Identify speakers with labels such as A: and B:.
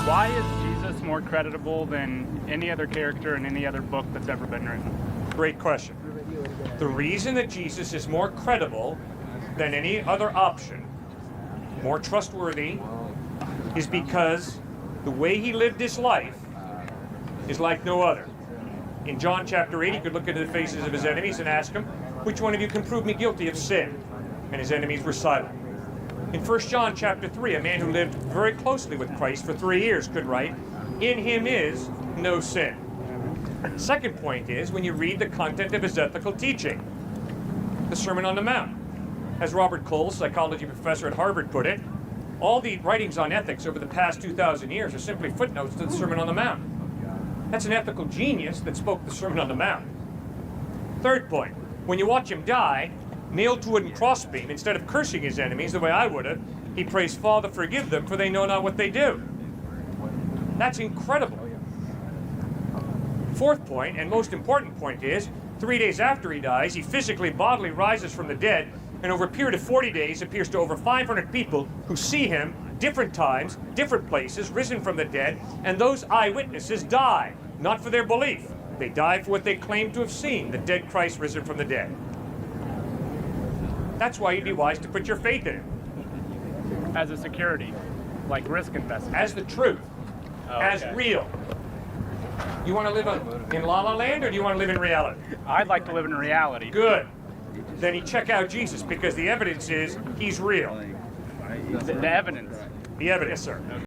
A: Why is Jesus more credible than any other character in any other book that's ever been written?
B: Great question. The reason that Jesus is more credible than any other option, more trustworthy, is because the way he lived his life is like no other. In John chapter 8, he could look into the faces of his enemies and ask them, which one of you can prove me guilty of sin? And his enemies were silent. In 1 John chapter 3, a man who lived very closely with Christ for 3 years could write, in him is no sin. Second point is, when you read the content of his ethical teaching, the Sermon on the Mount. As Robert Cole, psychology professor at Harvard, put it, all the writings on ethics over the past 2,000 years are simply footnotes to the Sermon on the Mount. That's an ethical genius that spoke the Sermon on the Mount. Third point, when you watch him die, nailed to a wooden crossbeam, instead of cursing his enemies the way I would have, he prays, Father, forgive them, for they know not what they do. That's incredible. Fourth point, and most important point, is 3 days after he dies, he physically, bodily rises from the dead, and over a period of 40 days appears to over 500 people who see him different times, different places, risen from the dead, and those eyewitnesses die, not for their belief. They die for what they claim to have seen, the dead Christ risen from the dead. That's why you'd be wise to put your faith in him.
A: As a security, like risk investment.
B: As the truth, as real. You want to live in La La Land, or do you want to live in reality?
A: I'd like to live in reality.
B: Good. Then you check out Jesus, because the evidence is he's real.
A: The evidence.
B: The evidence, sir.